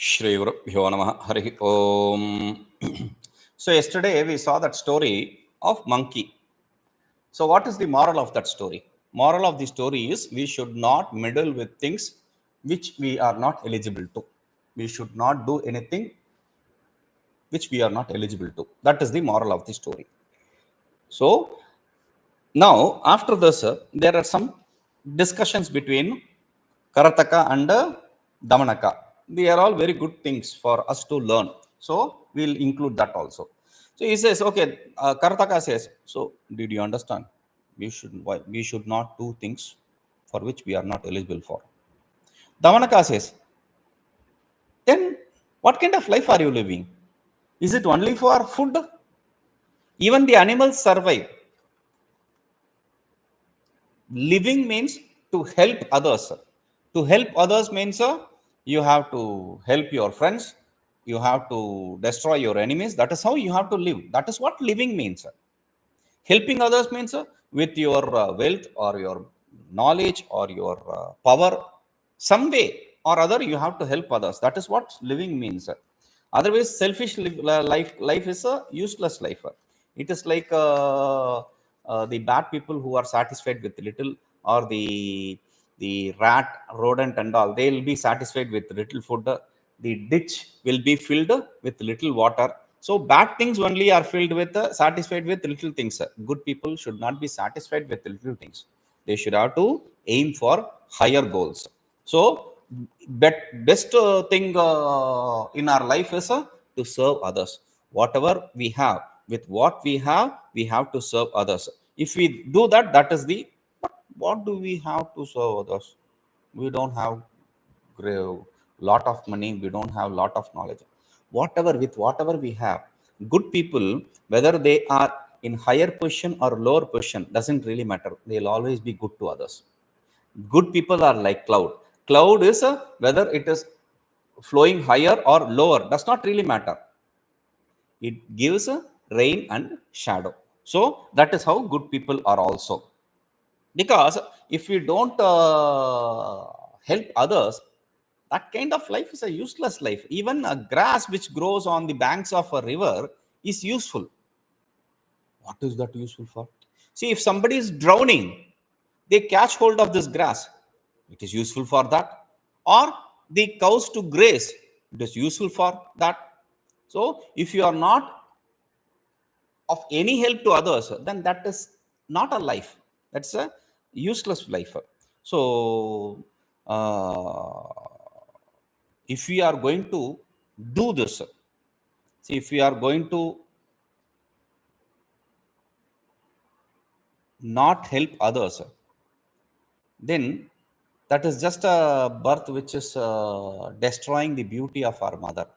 Shri Gurubhyo Namaha Harihi Om. So yesterday we saw that story of monkey. So what is the moral of that story? Moral of the story is we should not meddle with things which we are not eligible to. We should not do anything which we are not eligible to. That is the moral of the story. So now after this, there are some discussions between Karataka and Damanaka. They are all very good things for us to learn. So we'll include that also. So he says, okay, Karataka says, so did you understand? We should not do things for which we are not eligible for. Damanaka says, then what kind of life are you living? Is it only for food? Even the animals survive. Living means to help others. To help others means you have to help your friends, you have to destroy your enemies. That is how you have to live. That is what living means. Helping others means with your wealth or your knowledge or your power, some way or other you have to help others. That is what living means. Otherwise selfish life is a useless life. It is like the bad people who are satisfied with little, or the rat, rodent and all, they will be satisfied with little food. The ditch will be filled with little water. So bad things only are filled with satisfied with little things. Good people should not be satisfied with little things. They should have to aim for higher goals. So best thing in our life is to serve others. Whatever we have, with what we have to serve others. If we do that, that is the, but what do we have to serve others? We don't have lot of money, we don't have lot of knowledge. Whatever, with whatever we have, good people, whether they are in higher position or lower position, doesn't really matter. They'll always be good to others. Good people are like cloud. Cloud is whether it is flowing higher or lower, does not really matter. It gives rain and shadow. So that is how good people are also. Because if we don't help others, that kind of life is a useless life. Even a grass which grows on the banks of a river is useful. What is that useful for? See, if somebody is drowning, they catch hold of this grass, it is useful for that. Or the cows to graze, it is useful for that. So if you are not of any help to others, then that is not a life. That's a useless life. So if we are going to do this, see, if we are going to not help others, then that is just a birth which is destroying the beauty of our mother.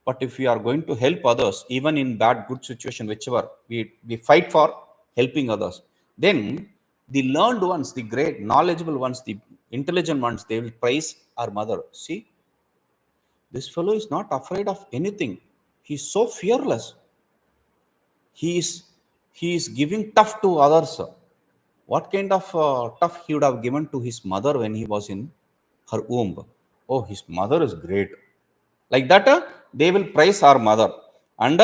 But if we are going to help others, even in bad good situation, whichever we fight for helping others, then the learned ones, the great knowledgeable ones, the intelligent ones, they will praise our mother. See, this fellow is not afraid of anything. He's so fearless. He is giving tough to others. What kind of tough he would have given to his mother when he was in her womb? Oh, his mother is great. Like that, they will praise our mother. And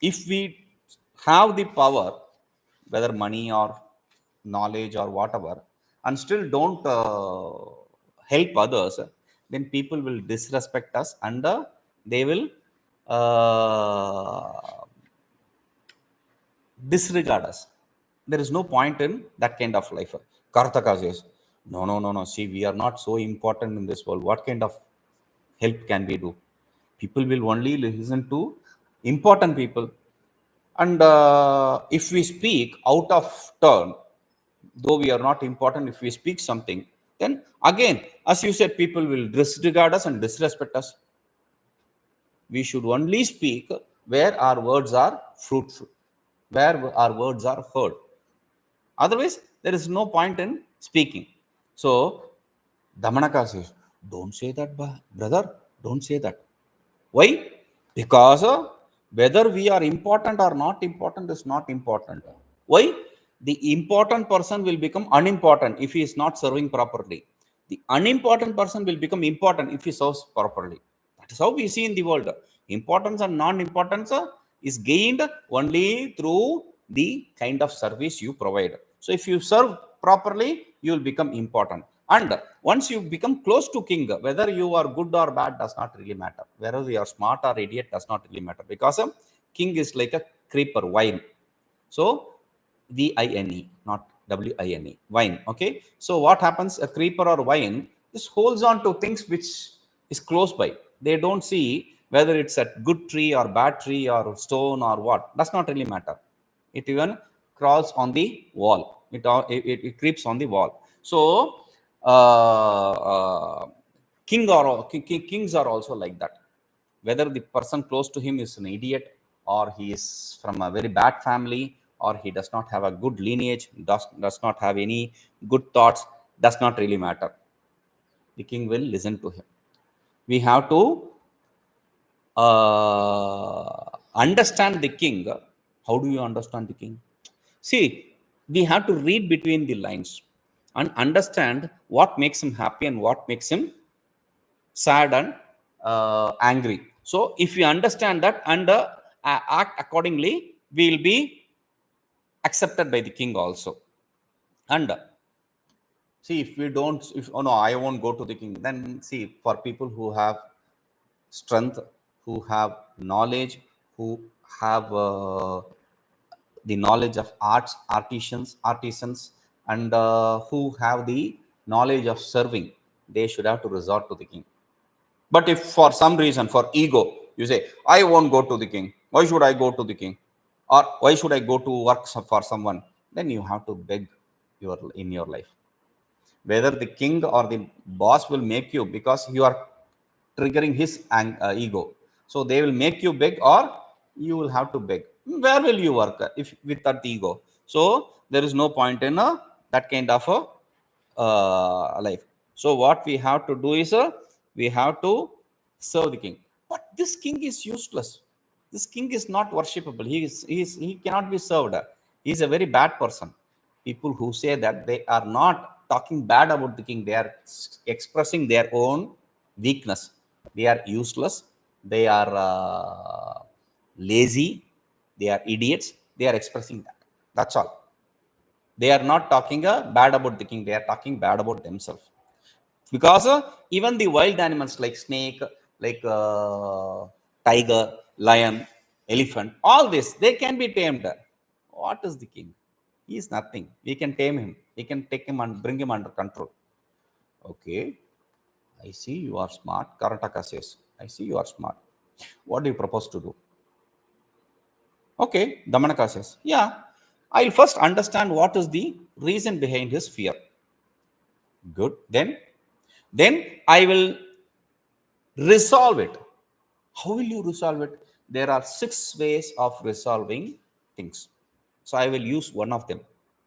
if we have the power, whether money or knowledge or whatever, and still don't help others, then people will disrespect us, and they will disregard us. There is no point in that kind of life. Kartaka says, no, no, no, no. See, we are not so important in this world. What kind of help can we do? People will only listen to important people. And if we speak out of turn, though we are not important, if we speak something, then again, as you said, people will disregard us and disrespect us. We should only speak where our words are fruitful, where our words are heard. Otherwise, there is no point in speaking. So, Damanaka says, don't say that, brother. Don't say that. Why? Because whether we are important or not important is not important. Why? The important person will become unimportant if he is not serving properly. The unimportant person will become important if he serves properly. That is how we see in the world. Importance and non-importance is gained only through the kind of service you provide. So if you serve properly, you will become important. And once you become close to king, whether you are good or bad does not really matter. Whether you are smart or idiot does not really matter, because king is like a creeper, wine. So Vine, not Wine, wine. Okay. So what happens? A creeper or vine just holds on to things which is close by. They don't see whether it's a good tree or bad tree or stone or what. Does not really matter. It even crawls on the wall. It creeps on the wall. So kings are also like that. Whether the person close to him is an idiot, or he is from a very bad family, or he does not have a good lineage, does not have any good thoughts, does not really matter. The king will listen to him. We have to understand the king. How do you understand the king? See, we have to read between the lines and understand what makes him happy and what makes him sad and angry. So if we understand that and act accordingly, we will be accepted by the king also. And see, if we don't, if oh no, I won't go to the king, then see, for people who have strength, who have knowledge, who have the knowledge of artisans, and who have the knowledge of serving, they should have to resort to the king. But if for some reason, for ego, you say, I won't go to the king, why should I go to the king? Or why should I go to work for someone? Then you have to beg in your life. Whether the king or the boss will make you, because you are triggering his ego. So they will make you beg, or you will have to beg. Where will you work if with that ego? So there is no point in that kind of a life. So what we have to do is we have to serve the king. But this king is useless. This king is not worshipable. He cannot be served. He is a very bad person. People who say that, they are not talking bad about the king. They are expressing their own weakness. They are useless. They are lazy. They are idiots. They are expressing that. That's all. They are not talking bad about the king. They are talking bad about themselves. Because even the wild animals like snake, like tiger, lion, elephant, all this, they can be tamed. What is the king? He is nothing. We can tame him. We can take him and bring him under control. Okay. I see you are smart. Karataka says, I see you are smart. What do you propose to do? Okay. Damanaka says, yeah, I'll first understand what is the reason behind his fear. Good. Then I will resolve it. How will you resolve it? There are 6 ways of resolving things. So I will use one of them.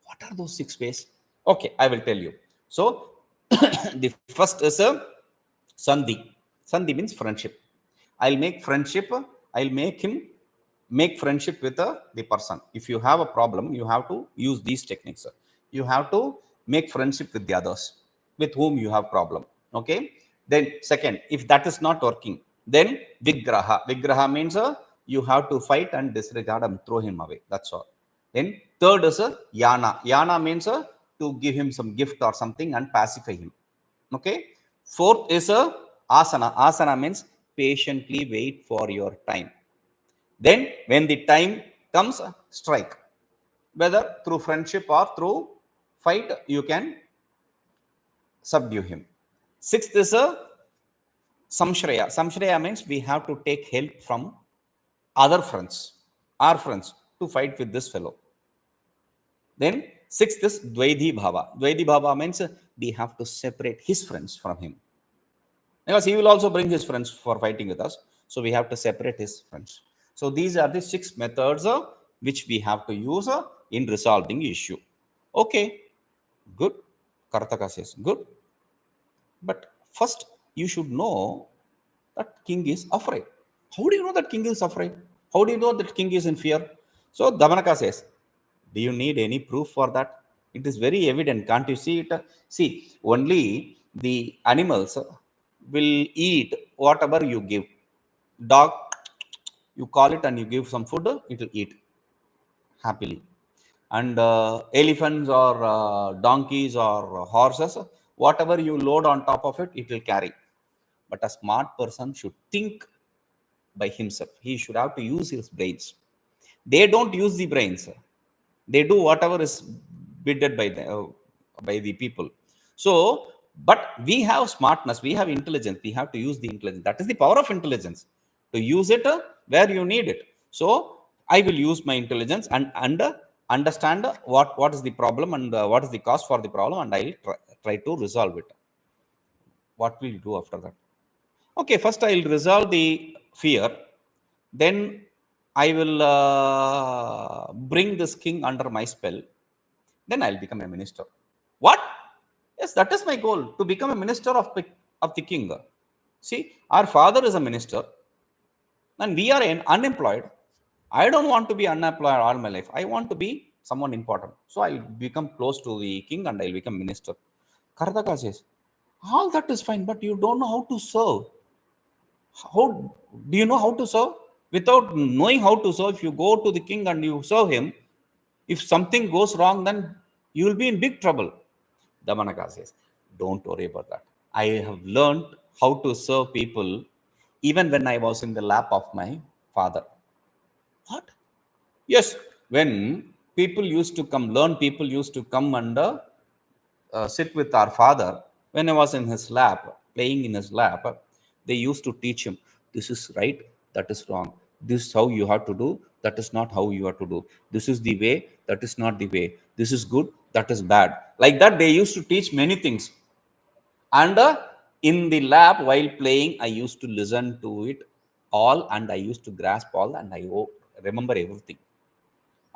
What are those 6 ways? Okay, I will tell you. So the first is a sandhi. Sandhi means friendship. I'll make friendship. I'll make him make friendship with the person. If you have a problem, you have to use these techniques. You have to make friendship with the others with whom you have problem. Okay. Then second, if that is not working, then vigraha. Vigraha means you have to fight and disregard and throw him away. That's all. Then third is yana. Yana means to give him some gift or something and pacify him. Okay. Fourth is asana. Asana means patiently wait for your time. Then when the time comes, strike. Whether through friendship or through fight, you can subdue him. Sixth is a samshraya. Samshraya means we have to take help from other friends, our friends, to fight with this fellow. Then sixth is dvaidhi bhava. Dvaidhi bhava means we have to separate his friends from him, because he will also bring his friends for fighting with us. So we have to separate his friends. So these are the 6 methods which we have to use in resolving issue. Okay, good. Kartaka says, good. But first, you should know that king is afraid. How do you know that king is afraid? How do you know that king is in fear? So Damanaka says, do you need any proof for that? It is very evident. Can't you see it? See, only the animals will eat whatever you give. Dog, you call it and you give some food, it will eat happily. And elephants or donkeys or horses, whatever you load on top of it, it will carry. But a smart person should think by himself. He should have to use his brains. They don't use the brains. They do whatever is bidded by the people. So, but we have smartness, we have intelligence, we have to use the intelligence. That is the power of intelligence, to use it where you need it. So I will use my intelligence and understand what is the problem and what is the cause for the problem, and I will try to resolve it. What will you do after that? Okay, first I will resolve the fear. Then I will bring this king under my spell. Then I'll become a minister. What? Yes, that is my goal, to become a minister of the king. See, our father is a minister and we are unemployed. I don't want to be unemployed all my life. I want to be someone important. So I'll become close to the king and I'll become minister. Kartaka says, all that is fine, but you don't know how to serve. How do you know how to serve? Without knowing how to serve, if you go to the king and you serve him, if something goes wrong, then you will be in big trouble. Damanaka says, don't worry about that. I have learned how to serve people even when I was in the lap of my father. What? Yes, when people used to come, people used to come and sit with our father. When I was in his lap, playing in his lap, they used to teach him, this is right, that is wrong. This is how you have to do, that is not how you have to do. This is the way, that is not the way. This is good, that is bad. Like that, they used to teach many things. And in the lab, while playing, I used to listen to it all and I used to grasp all and I remember everything.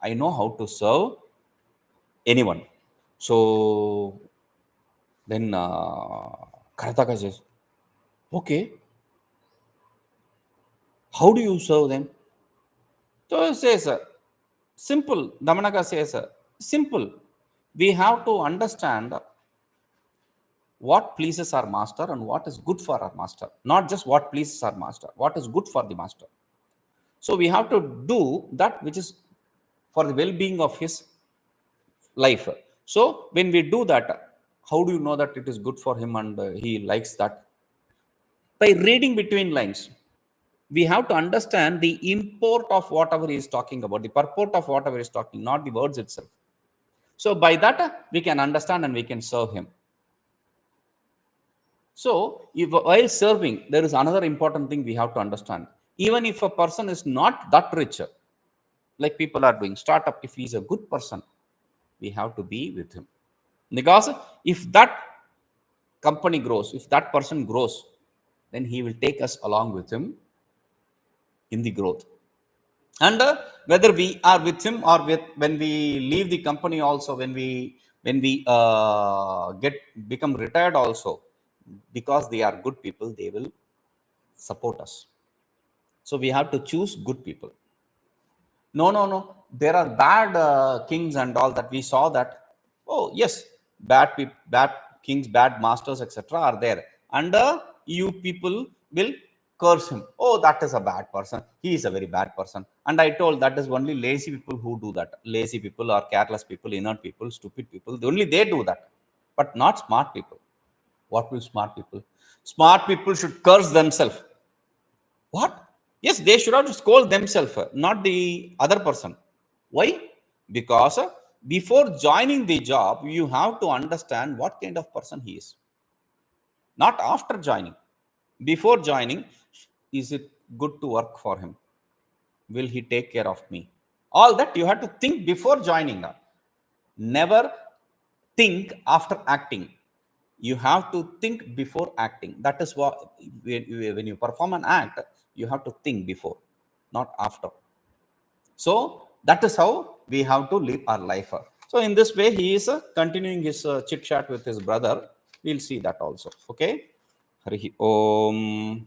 I know how to serve anyone. So then Karataka says, okay, how do you serve them? So he says, simple. Damanaka says, simple. We have to understand what pleases our master and what is good for our master. Not just what pleases our master, what is good for the master. So we have to do that which is for the well-being of his life. So when we do that, how do you know that it is good for him and he likes that? By reading between lines. We have to understand the import of whatever he is talking about, the purport of whatever he is talking, not the words itself. So by that, we can understand and we can serve him. So while serving, there is another important thing we have to understand. Even if a person is not that rich, like people are doing startup, if he is a good person, we have to be with him. Because if that company grows, if that person grows, then he will take us along with him in the growth. And whether we are with him or when we leave the company also, when we become retired also, because they are good people, they will support us. So we have to choose good people. No, there are bad kings and all that. We saw that. Oh yes, bad kings, bad masters, etc. are there, and you people will curse him. Oh, that is a bad person, he is a very bad person. And I told, that is only lazy people who do that. Lazy people or careless people, inert people, stupid people, only they do that, but not smart people. What will smart people? Smart people should curse themselves. What? Yes, they should have to scold themselves, not the other person. Why? Because before joining the job, you have to understand what kind of person he is. Not after joining. Before joining, is it good to work for him? Will he take care of me? All that you have to think before joining. Never think after acting. You have to think before acting. That is what, when you perform an act, you have to think before, not after. So that is how we have to live our life. So in this way, he is continuing his chit chat with his brother. We'll see that also. Okay. Harihi Om.